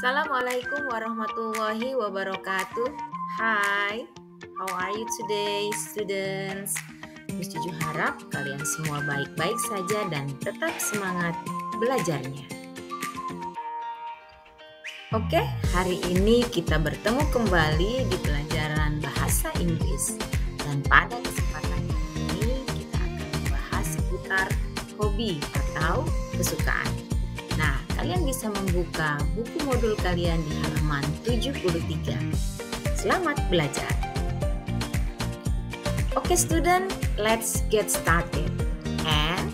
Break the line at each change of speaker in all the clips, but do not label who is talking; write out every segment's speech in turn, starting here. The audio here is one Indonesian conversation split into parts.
Assalamualaikum warahmatullahi wabarakatuh. Hi, how are you today, students? Miss Juju harap kalian semua baik-baik saja dan tetap semangat belajarnya. Oke, hari ini kita bertemu kembali di pelajaran bahasa Inggris. Dan pada kesempatan ini kita akan membahas seputar hobi atau kesukaan. Nah, kalian bisa membuka buku modul kalian di halaman 73. Selamat belajar. Okay, student, let's get started. And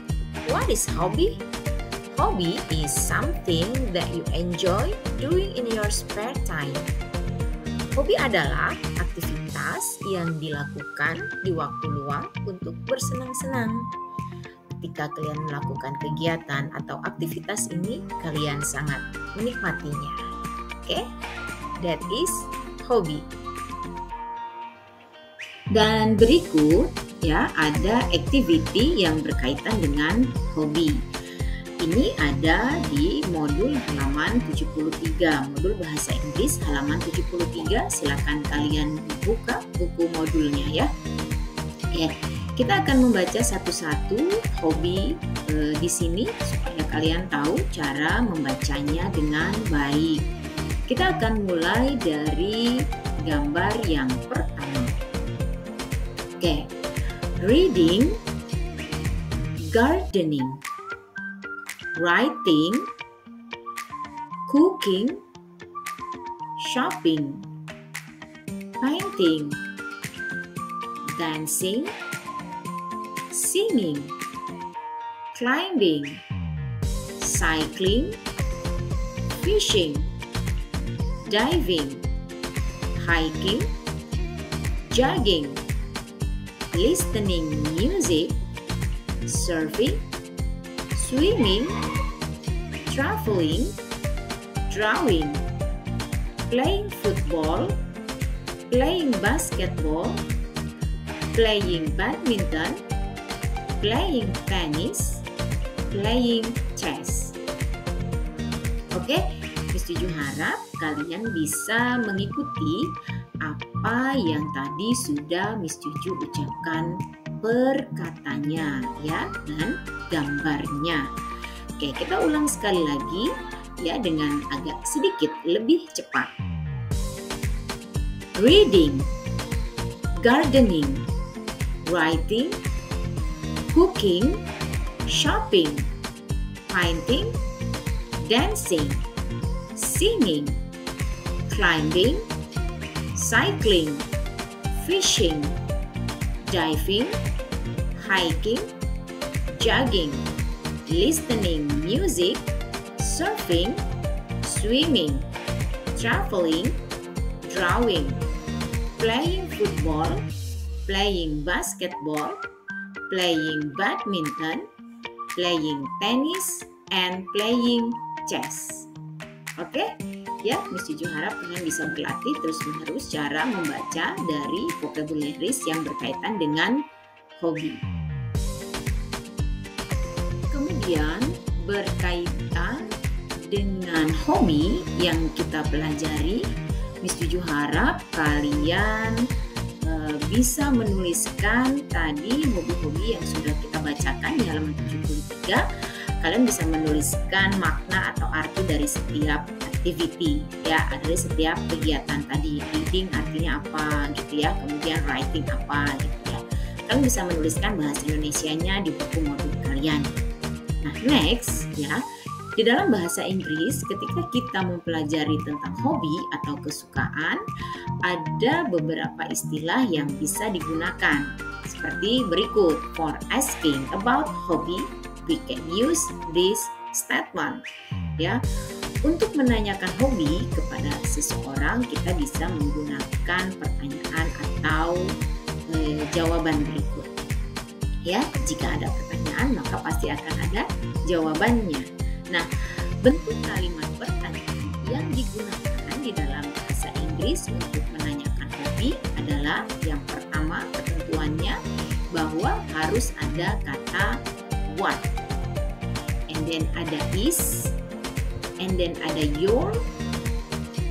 what is hobby? Hobby is something that you enjoy doing in your spare time. Hobi adalah aktivitas yang dilakukan di waktu luang untuk bersenang-senang. Ketika kalian melakukan kegiatan atau aktivitas ini, kalian sangat menikmatinya. Oke, that is hobby. Dan berikut ya ada activity yang berkaitan dengan hobi. Ini ada di modul halaman 73, modul bahasa Inggris halaman 73. Silakan kalian buka buku modulnya ya. Oke. Kita akan membaca satu-satu hobi di sini supaya kalian tahu cara membacanya dengan baik. Kita akan mulai dari gambar yang pertama. Oke, reading, gardening, writing, cooking, shopping, painting, dancing, singing, climbing, cycling, fishing, diving, hiking, jogging, listening music, surfing, swimming, traveling, drawing, playing football, playing basketball, playing badminton, playing tennis, playing chess. Oke, Miss Juju harap kalian bisa mengikuti apa yang tadi sudah Miss Juju ucapkan perkatanya ya dan gambarnya. Oke, kita ulang sekali lagi ya dengan agak sedikit lebih cepat. Reading, gardening, writing, cooking, shopping, painting, dancing, singing, climbing, cycling, fishing, diving, hiking, jogging, listening music, surfing, swimming, traveling, drawing, playing football, playing basketball, playing badminton, playing tennis, and playing chess. Oke, ya, Miss Juju harap kalian bisa berlatih terus-menerus cara membaca dari vocabularies yang berkaitan dengan hobi. Kemudian berkaitan dengan hobi yang kita pelajari, Miss Juju harap kalian bisa menuliskan tadi hobi-hobi yang sudah kita bacakan di halaman 73. Kalian bisa menuliskan makna atau arti dari setiap activity ya, dari setiap kegiatan tadi. Reading artinya apa gitu ya, kemudian writing apa gitu ya. Kalian bisa menuliskan bahasa Indonesianya di buku modul kalian. Nah, next ya, di dalam bahasa Inggris ketika kita mempelajari tentang hobi atau kesukaan, ada beberapa istilah yang bisa digunakan seperti berikut. For asking about hobby, we can use this statement ya. Untuk menanyakan hobi kepada seseorang, kita bisa menggunakan pertanyaan atau jawaban berikut ya. Jika ada pertanyaan maka pasti akan ada jawabannya. Nah, bentuk kalimat pertanyaan yang digunakan di dalam tulis untuk menanyakan hobi adalah yang pertama ketentuannya bahwa harus ada kata what, and then ada is, and then ada your,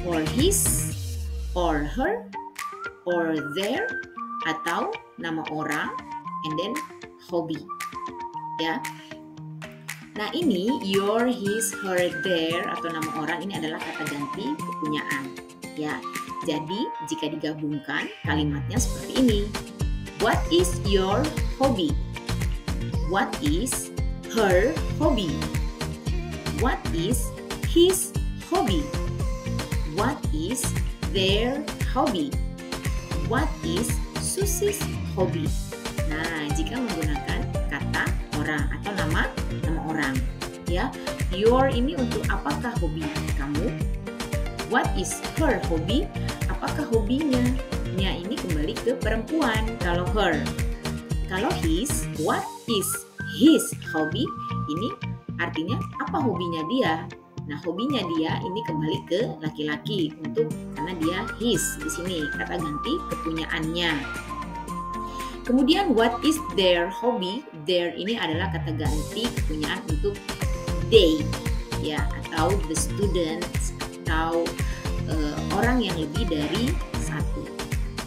or his, or her, or their, atau nama orang, and then hobi. Ya. Nah, ini your, his, her, their atau nama orang ini adalah kata ganti kepunyaan. Ya. Jadi, jika digabungkan kalimatnya seperti ini. What is your hobby? What is her hobby? What is his hobby? What is their hobby? What is Susie's hobby? Nah, jika menggunakan kata orang atau nama orang, ya. Your ini untuk apakah hobi kamu? What is her hobby? Apakah hobinya? Nya ini kembali ke perempuan kalau her. Kalau his, what is his hobby? Ini artinya apa hobinya dia? Nah, hobinya dia ini kembali ke laki-laki karena dia his di sini kata ganti kepunyaannya. Kemudian what is their hobby? Their ini adalah kata ganti kepunyaan untuk they, ya, atau the students atau orang yang lebih dari satu.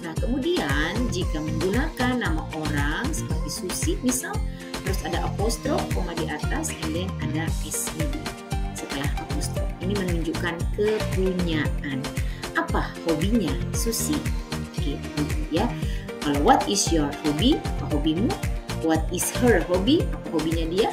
Nah, kemudian jika menggunakan nama orang seperti Susi misal, terus ada apostrof, koma di atas, and then ada s setelah apostrof. Ini menunjukkan kepunyaan. Apa hobinya Susi? Gitu ya. Kalau what is your hobby? Apa hobimu? What is her hobby? Apa hobinya dia?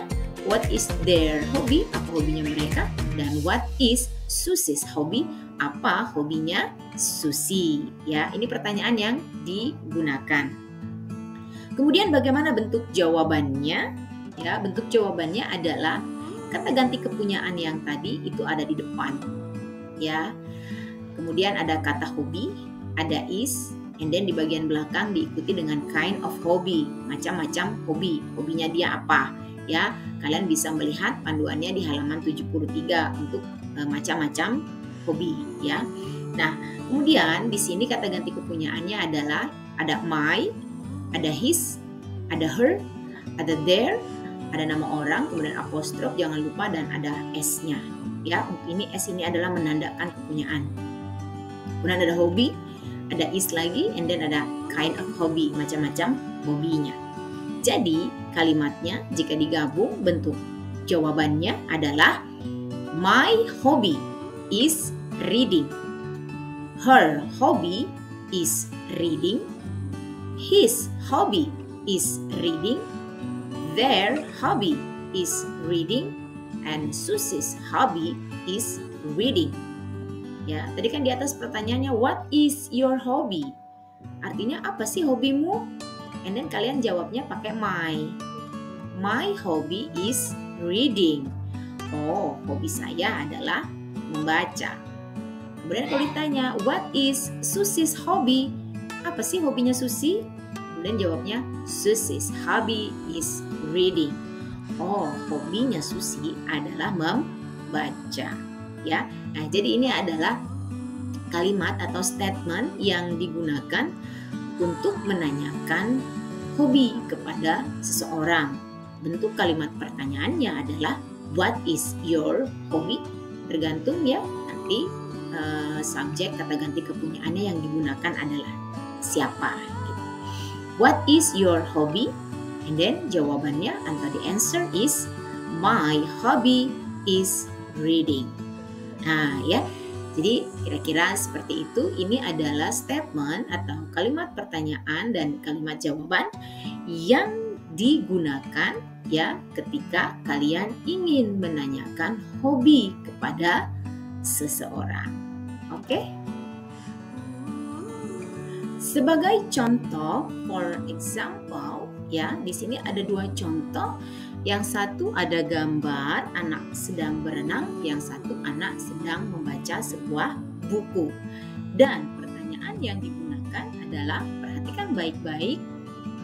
What is their hobby? Apa hobinya mereka? Dan what is Susie's hobby? Apa hobinya Susi? Ya, ini pertanyaan yang digunakan. Kemudian bagaimana bentuk jawabannya? Ya, bentuk jawabannya adalah kata ganti kepunyaan yang tadi itu ada di depan. Ya. Kemudian ada kata hobi, ada is, and then di bagian belakang diikuti dengan kind of hobby, macam-macam hobi. Hobinya dia apa? Ya, kalian bisa melihat panduannya di halaman 73 untuk macam-macam hobi, ya. Nah, kemudian di sini kata ganti kepunyaannya adalah ada my, ada his, ada her, ada their, ada nama orang, kemudian apostrof jangan lupa dan ada s-nya. Ya, ini s ini adalah menandakan kepunyaan. Kemudian ada hobi, ada is lagi, and then ada kind of hobby, macam-macam hobinya. Jadi kalimatnya jika digabung bentuk jawabannya adalah my hobby is reading, her hobby is reading, his hobby is reading, their hobby is reading, and Susie's hobby is reading. Ya, tadi kan di atas pertanyaannya what is your hobby? Artinya apa sih hobimu? And then kalian jawabnya pakai my. My hobby is reading. Oh, hobi saya adalah membaca. Kemudian kalau ditanya what is Susie's hobby? Apa sih hobinya Susi? Kemudian jawabnya Susie's hobby is reading. Oh, hobinya Susi adalah membaca. Ya. Nah, jadi ini adalah kalimat atau statement yang digunakan untuk menanyakan hobi kepada seseorang. Bentuk kalimat pertanyaannya adalah what is your hobby? Tergantung ya, nanti subjek kata ganti kepunyaannya yang digunakan adalah siapa. Gitu. What is your hobby? And then jawabannya atau the answer is my hobby is reading. Nah, ya. Jadi kira-kira seperti itu. Ini adalah statement atau kalimat pertanyaan dan kalimat jawaban yang digunakan ya ketika kalian ingin menanyakan hobi kepada seseorang. Oke? Sebagai contoh, for example, ya, di sini ada dua contoh. Yang satu ada gambar anak sedang berenang, yang satu anak sedang membaca sebuah buku. Dan pertanyaan yang digunakan adalah, perhatikan baik-baik,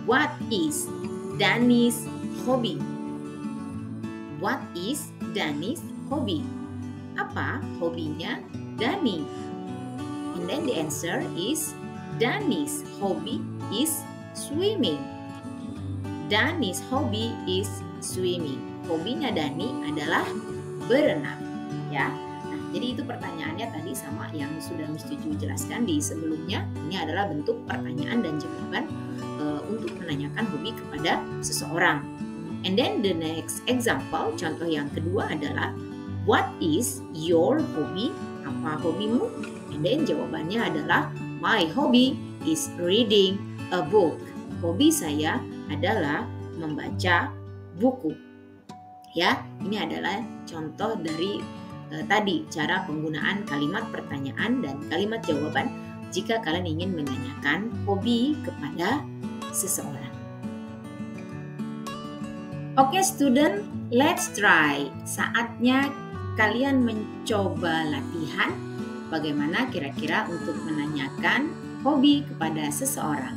what is Danny's hobby? What is Danny's hobby? Apa hobinya Danny? And And then the answer is Danny's hobby is swimming. Danny's hobby is swimming. Hobinya Dani adalah berenang, ya. Nah, jadi itu pertanyaannya tadi sama yang sudah Miss Juju jelaskan di sebelumnya. Ini adalah bentuk pertanyaan dan jawaban untuk menanyakan hobi kepada seseorang. And then the next example, contoh yang kedua adalah what is your hobby? Apa hobimu? And then jawabannya adalah my hobby is reading a book. Hobi saya adalah membaca buku. Ya, ini adalah contoh dari tadi cara penggunaan kalimat pertanyaan dan kalimat jawaban jika kalian ingin menanyakan hobi kepada seseorang. Oke, student, let's try. Saatnya kalian mencoba latihan bagaimana kira-kira untuk menanyakan hobi kepada seseorang.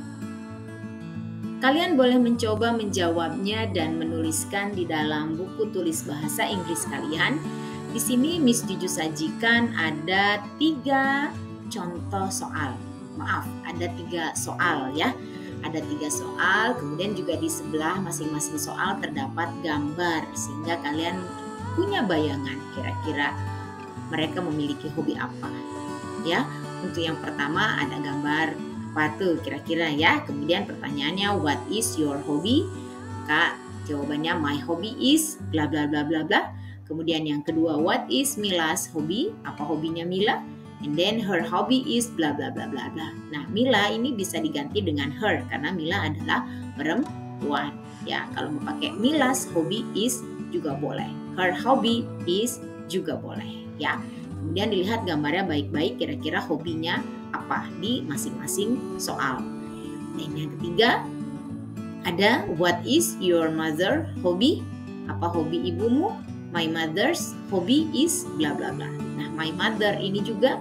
Kalian boleh mencoba menjawabnya dan menuliskan di dalam buku tulis bahasa Inggris kalian. Di sini Miss Juju sajikan ada 3 contoh soal. Maaf, ada 3 soal ya. Ada 3 soal, kemudian juga di sebelah masing-masing soal terdapat gambar sehingga kalian punya bayangan kira-kira mereka memiliki hobi apa. Ya, untuk yang pertama ada gambar apa tuh kira-kira ya. Kemudian pertanyaannya what is your hobby? Kak, jawabannya my hobby is bla bla bla bla bla. Kemudian yang kedua what is Mila's hobby? Apa hobinya Mila? And then her hobby is bla bla bla bla bla. Nah, Mila ini bisa diganti dengan her karena Mila adalah perempuan. Ya, kalau mau pakai Mila's hobby is juga boleh. Her hobby is juga boleh ya. Kemudian dilihat gambarnya baik-baik kira-kira hobinya apa di masing-masing soal. Dan yang ketiga ada what is your mother hobby? Apa hobi ibumu? My mother's hobby is bla bla bla. Nah, my mother ini juga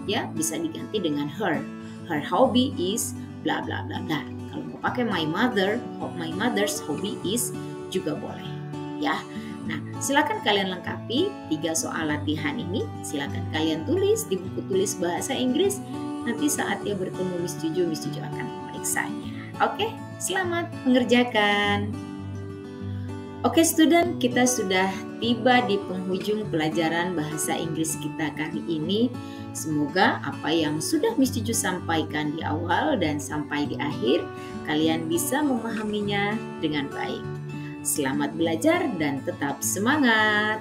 ya bisa diganti dengan her. Her hobby is bla bla bla bla. Kalau mau pakai my mother's hobby is juga boleh ya. Nah, silakan kalian lengkapi 3 soal latihan ini. Silakan kalian tulis di buku tulis bahasa Inggris. Nanti saatnya bertemu Miss Juju akan memeriksanya. Oke, selamat mengerjakan. Oke, student, kita sudah tiba di penghujung pelajaran bahasa Inggris kita kali ini. Semoga apa yang sudah Miss Juju sampaikan di awal dan sampai di akhir, kalian bisa memahaminya dengan baik. Selamat belajar dan tetap semangat.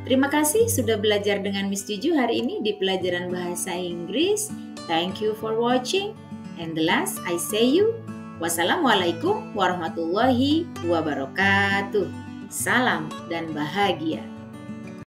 Terima kasih sudah belajar dengan Miss Juju hari ini di pelajaran bahasa Inggris. Thank you for watching. And the last I say you, wassalamualaikum warahmatullahi wabarakatuh. Salam dan bahagia.